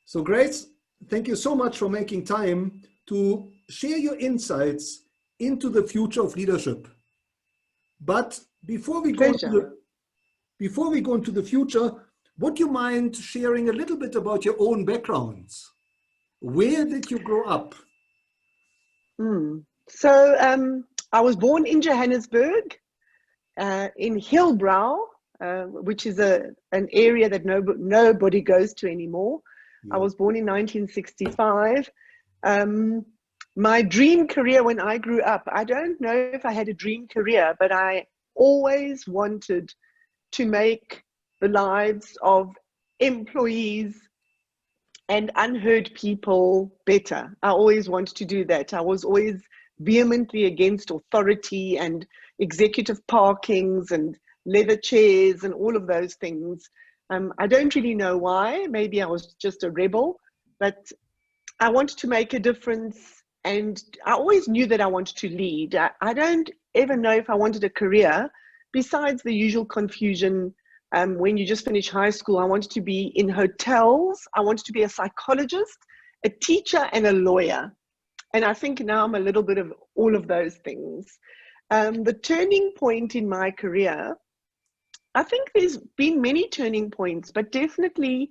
So Grace, thank you so much for making time to share your insights into the future of leadership. But before we go into the future, would you mind sharing a little bit about your own backgrounds? Where did you grow up? I was born in Johannesburg, in Hillbrow, which is an area that nobody goes to anymore. I was born in 1965. My dream career when I grew up, I don't know if I had a dream career, but I always wanted to make the lives of employees and unheard people better. I always wanted to do that. I was always vehemently against authority and executive parkings and leather chairs and all of those things. I don't really know why. Maybe I was just a rebel, but I wanted to make a difference, and I always knew that I wanted to lead. I don't ever know if I wanted a career besides the usual confusion. When you just finish high school, I wanted to be in hotels. I wanted to be a psychologist, a teacher, and a lawyer. And I think now I'm a little bit of all of those things. The turning point in my career, I think there's been many turning points, but definitely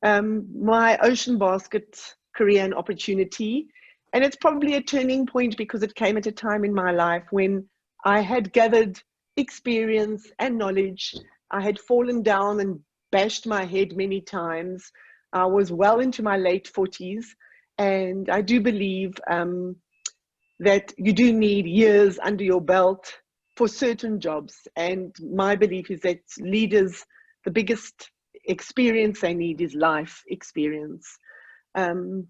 my Ocean Basket career and opportunity. And it's probably a turning point because it came at a time in my life when I had gathered experience and knowledge. I had fallen down and bashed my head many times. I was well into my late 40s. And I do believe that you do need years under your belt for certain jobs. And my belief is that leaders, the biggest experience they need is life experience. And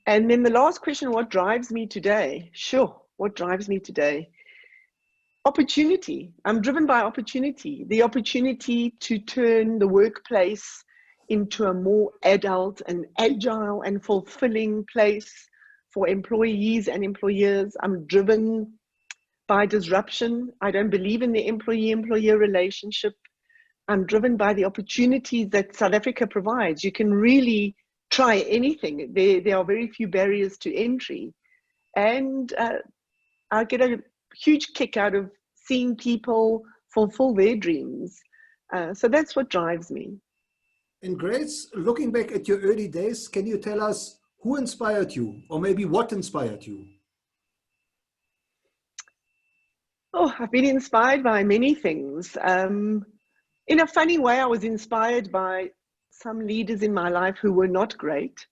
then the last question, what drives me today? Sure, what drives me today? Opportunity. I'm driven by opportunity. The opportunity to turn the workplace into a more adult and agile and fulfilling place for employees and employers. I'm driven by disruption. I don't believe in the employee-employer relationship. I'm driven by the opportunities that South Africa provides. You can really try anything. There are very few barriers to entry. And I get a huge kick out of seeing people fulfill their dreams. So that's what drives me. And Grace, looking back at your early days, can you tell us who inspired you, or maybe what inspired you? Oh, I've been inspired by many things. In a funny way, I was inspired by some leaders in my life who were not great,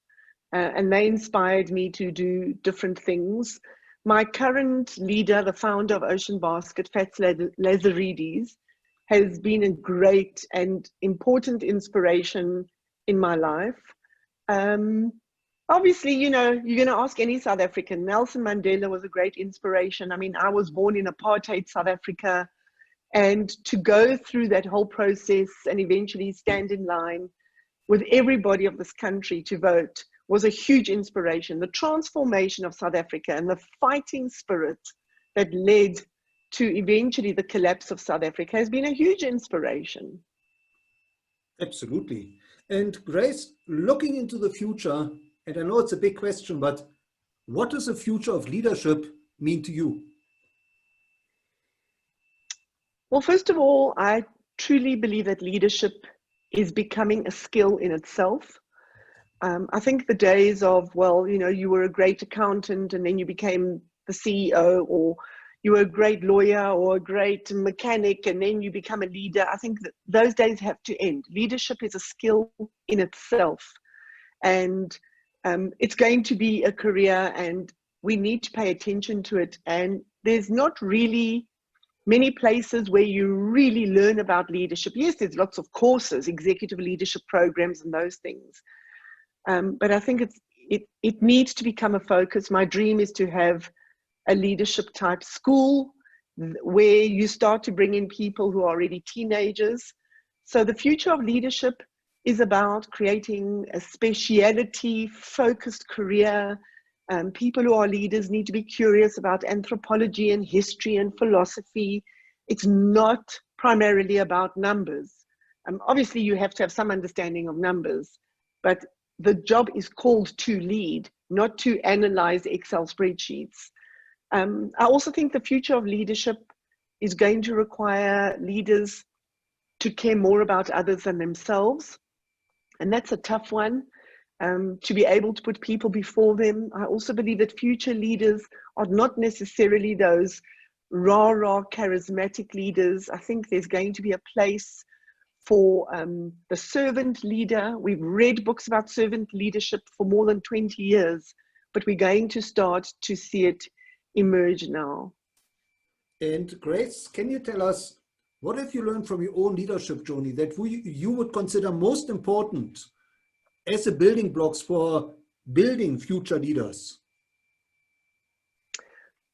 and they inspired me to do different things. My current leader, the founder of Ocean Basket, Fats Lazaridis, has been a great and important inspiration in my life. Obviously, you know, you're going to ask any South African. Nelson Mandela was a great inspiration. I mean, I was born in apartheid South Africa, and to go through that whole process and eventually stand in line with everybody of this country to vote was a huge inspiration. The transformation of South Africa and the fighting spirit that led to eventually the collapse of South Africa has been a huge inspiration. Absolutely. And Grace, looking into the future, and I know it's a big question, but what does the future of leadership mean to you? Well, first of all, I truly believe that leadership is becoming a skill in itself. I think the days of, well, you know, you were a great accountant and then you became the CEO, or you were a great lawyer or a great mechanic and then you become a leader, I think that those days have to end. Leadership is a skill in itself, and it's going to be a career, and we need to pay attention to it. And there's not really many places where you really learn about leadership. Yes, there's lots of courses, executive leadership programs and those things. But I think it needs to become a focus. My dream is to have a leadership type school where you start to bring in people who are already teenagers. So the future of leadership is about creating a speciality focused career. People who are leaders need to be curious about anthropology and history and philosophy. It's not primarily about numbers. Obviously you have to have some understanding of numbers, but the job is called to lead, not to analyze Excel spreadsheets. I also think the future of leadership is going to require leaders to care more about others than themselves. And that's a tough one, to be able to put people before them. I also believe that future leaders are not necessarily those rah-rah charismatic leaders. I think there's going to be a place for the servant leader. We've read books about servant leadership for more than 20 years, but we're going to start to see it emerge now. And Grace, can you tell us, what have you learned from your own leadership journey that you would consider most important as the building blocks for building future leaders?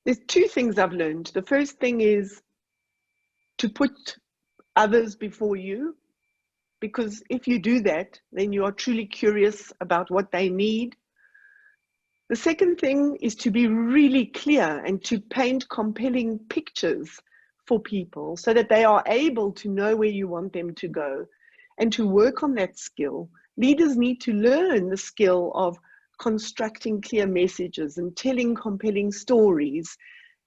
There's two things I've learned. The first thing is to put others before you, because if you do that, then you are truly curious about what they need. The second thing is to be really clear and to paint compelling pictures for people so that they are able to know where you want them to go and to work on that skill. Leaders need to learn the skill of constructing clear messages and telling compelling stories,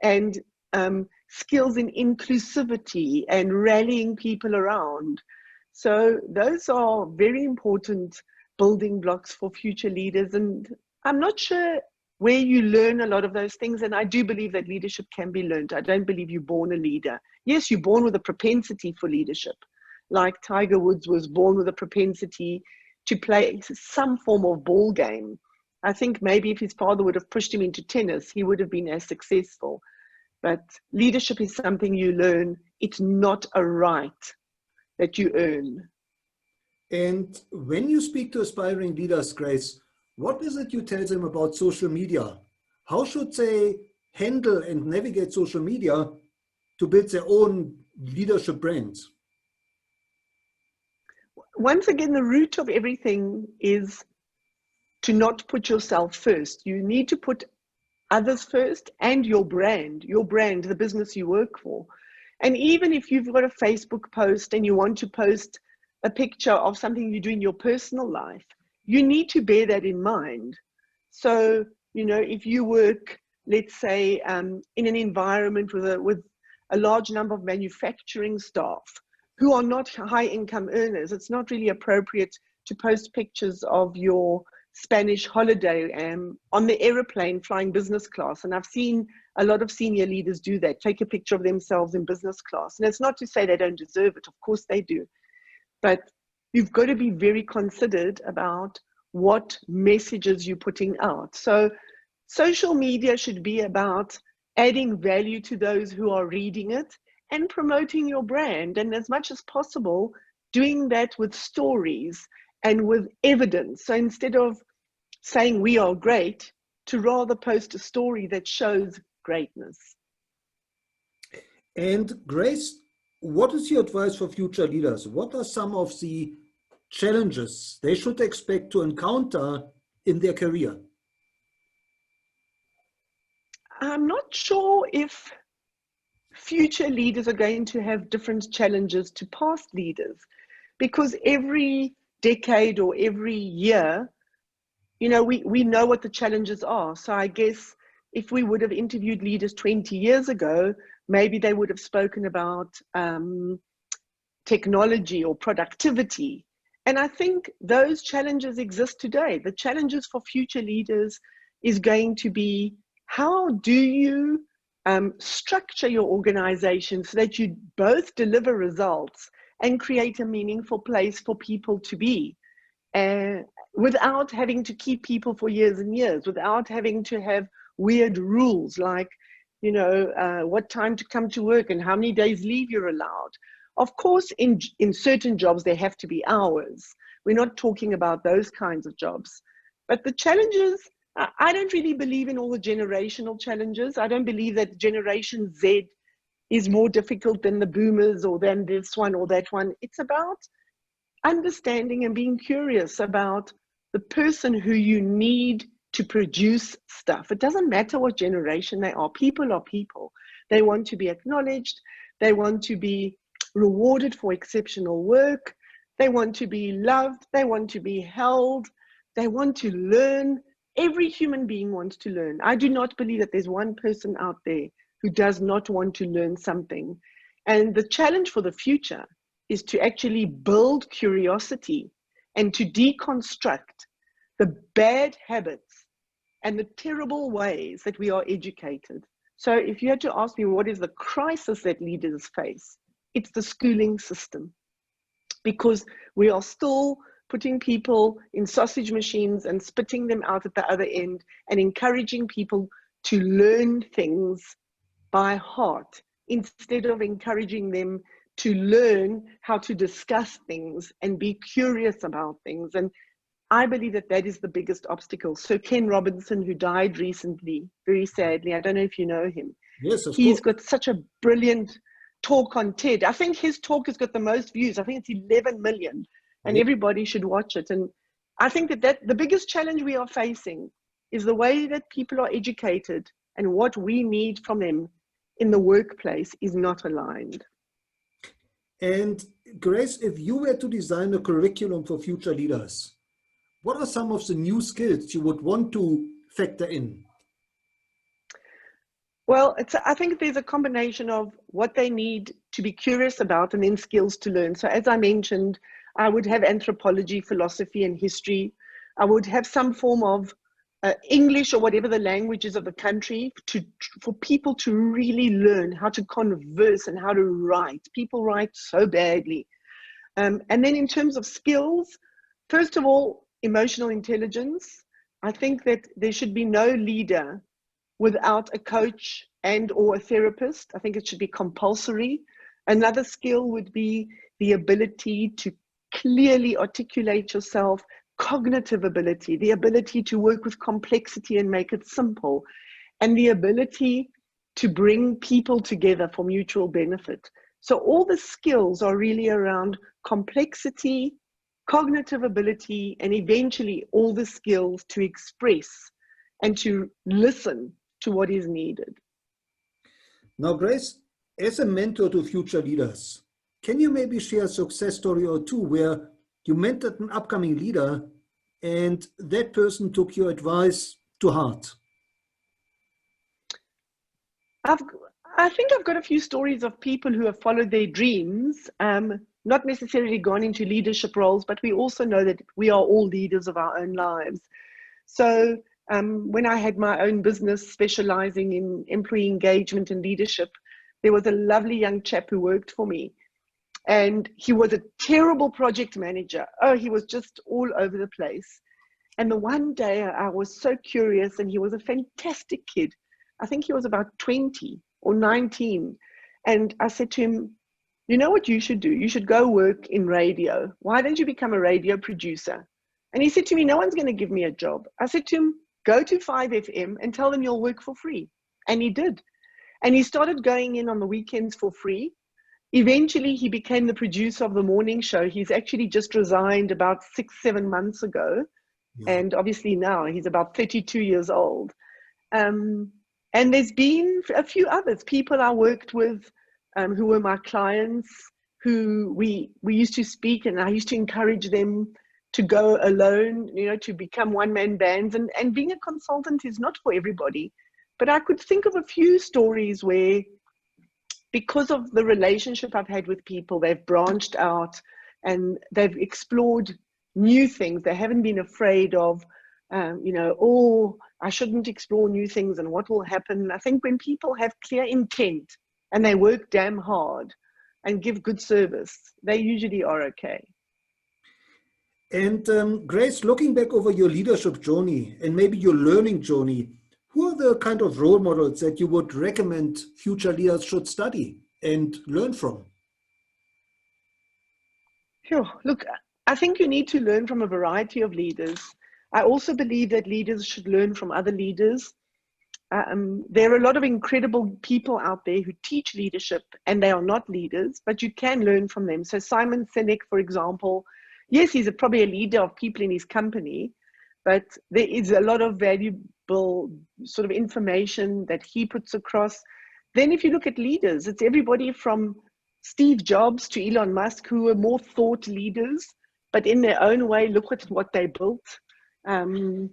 and skills in inclusivity and rallying people around. So those are very important building blocks for future leaders. And I'm not sure where you learn a lot of those things. And I do believe that leadership can be learned. I don't believe you're born a leader. Yes, you're born with a propensity for leadership. Like Tiger Woods was born with a propensity to play some form of ball game. I think maybe if his father would have pushed him into tennis, he would have been as successful. But leadership is something you learn. It's not a right that you earn. And when you speak to aspiring leaders, Grace, what is it you tell them about social media? How should they handle and navigate social media to build their own leadership brands? Once again, the root of everything is to not put yourself first. You need to put others first and your brand, the business you work for. And even if you've got a Facebook post and you want to post a picture of something you do in your personal life, you need to bear that in mind. So, you know, if you work, let's say, in an environment with a large number of manufacturing staff who are not high income earners, it's not really appropriate to post pictures of your Spanish holiday on the aeroplane flying business class. And I've seen a lot of senior leaders do that, take a picture of themselves in business class. And it's not to say they don't deserve it, of course they do. But you've got to be very considered about what messages you're putting out. So social media should be about adding value to those who are reading it and promoting your brand. And as much as possible, doing that with stories and with evidence. So instead of saying we are great, to rather post a story that shows greatness. And Grace, what is your advice for future leaders? What are some of the challenges they should expect to encounter in their career? I'm not sure if future leaders are going to have different challenges to past leaders, because every decade or every year, you know, we know what the challenges are. So I guess if we would have interviewed leaders 20 years ago, maybe they would have spoken about technology or productivity. And I think those challenges exist today. The challenges for future leaders is going to be, how do you structure your organization so that you both deliver results and create a meaningful place for people to be, without having to keep people for years and years, without having to have weird rules like, you know, what time to come to work and how many days leave you're allowed. Of course, in certain jobs, there have to be hours. We're not talking about those kinds of jobs. But the challenges, I don't really believe in all the generational challenges. I don't believe that Generation Z is more difficult than the boomers or than this one or that one. It's about understanding and being curious about the person who you need to produce stuff. It doesn't matter what generation they are. People are people. They want to be acknowledged. They want to be rewarded for exceptional work. They want to be loved. They want to be held. They want to learn. Every human being wants to learn. I do not believe that there's one person out there who does not want to learn something. And the challenge for the future is to actually build curiosity and to deconstruct the bad habits and the terrible ways that we are educated. So if you had to ask me what is the crisis that leaders face, it's the schooling system, because we are still putting people in sausage machines and spitting them out at the other end and encouraging people to learn things by heart instead of encouraging them to learn how to discuss things and be curious about things. And I believe that that is the biggest obstacle. So Ken Robinson, who died recently, very sadly, I don't know if you know him. Yes, of He's course. got such a brilliant talk on TED. I think his talk has got the most views. I think it's 11 million, and everybody should watch it. And I think that the biggest challenge we are facing is the way that people are educated and what we need from them in the workplace is not aligned. And Grace, if you were to design a curriculum for future leaders, what are some of the new skills you would want to factor in? Well, I think there's a combination of what they need to be curious about and then skills to learn. So as I mentioned, I would have anthropology, philosophy, and history. I would have some form of English or whatever the language is of the country for people to really learn how to converse and how to write. People write so badly. And then in terms of skills, first of all, emotional intelligence. I think that there should be no leader without a coach and or a therapist. I think it should be compulsory. Another skill would be the ability to clearly articulate yourself, cognitive ability, the ability to work with complexity and make it simple, and the ability to bring people together for mutual benefit. So all the skills are really around complexity, cognitive ability, and eventually all the skills to express and to listen to what is needed. Now, Grace, as a mentor to future leaders, can you maybe share a success story or two where you mentored an upcoming leader and that person took your advice to heart? I think I've got a few stories of people who have followed their dreams, not necessarily gone into leadership roles, but we also know that we are all leaders of our own lives. So when I had my own business specializing in employee engagement and leadership, there was a lovely young chap who worked for me. And he was a terrible project manager. Oh, he was just all over the place. And the one day I was so curious, and he was a fantastic kid. I think he was about 20 or 19. And I said to him, you know what you should do? You should go work in radio. Why don't you become a radio producer? And he said to me, no one's going to give me a job. I said to him, go to 5FM and tell them you'll work for free. And he did. And he started going in on the weekends for free. Eventually, he became the producer of the morning show. He's actually just resigned about 6-7 months ago. Yeah. And obviously now he's about 32 years old. And there's been a few others, people I worked with who were my clients, who we used to speak, and I used to encourage them to go alone, you know, to become one-man bands. And being a consultant is not for everybody. But I could think of a few stories where, because of the relationship I've had with people, they've branched out and they've explored new things. They haven't been afraid of, you know, oh, I shouldn't explore new things and what will happen. I think when people have clear intent and they work damn hard and give good service, they usually are okay. And Grace, looking back over your leadership journey and maybe your learning journey, who are the kind of role models that you would recommend future leaders should study and learn from? Sure. Look, I think you need to learn from a variety of leaders. I also believe that leaders should learn from other leaders. There are a lot of incredible people out there who teach leadership and they are not leaders, but you can learn from them. So Simon Sinek, for example, yes, he's probably a leader of people in his company, but there is a lot of valuable sort of information that he puts across. Then if you look at leaders, it's everybody from Steve Jobs to Elon Musk, who are more thought leaders, but in their own way, look at what they built. No.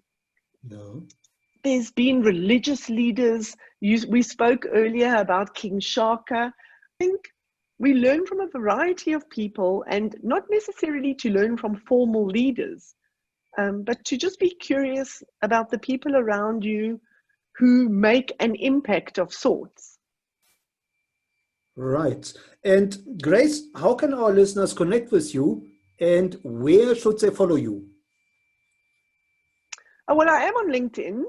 There's been religious leaders. We spoke earlier about King Shaka. I think we learn from a variety of people, and not necessarily to learn from formal leaders, but to just be curious about the people around you who make an impact of sorts. Right. And Grace, how can our listeners connect with you, and where should they follow you? Oh, well, I am on LinkedIn.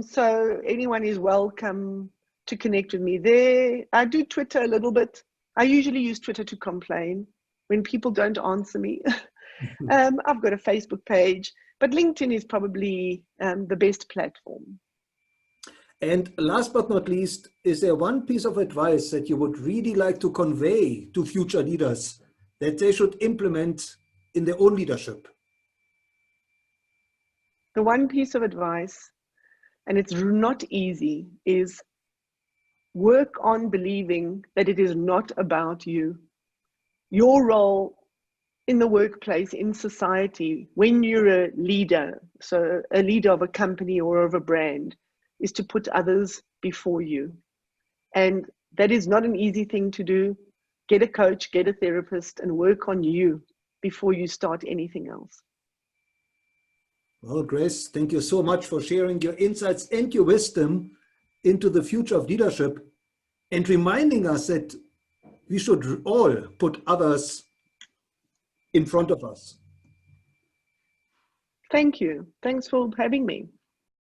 So anyone is welcome to connect with me there. I do Twitter a little bit. I usually use Twitter to complain when people don't answer me. I've got a Facebook page, but LinkedIn is probably the best platform. And last but not least, is there one piece of advice that you would really like to convey to future leaders that they should implement in their own leadership? The one piece of advice, and it's not easy, is work on believing that it is not about you. Your role in the workplace, in society, when you're a leader, so a leader of a company or of a brand, is to put others before you. And that is not an easy thing to do. Get a coach, get a therapist, and work on you before you start anything else. Well, Grace, thank you so much for sharing your insights and your wisdom into the future of leadership, and reminding us that we should all put others in front of us. Thank you. Thanks for having me.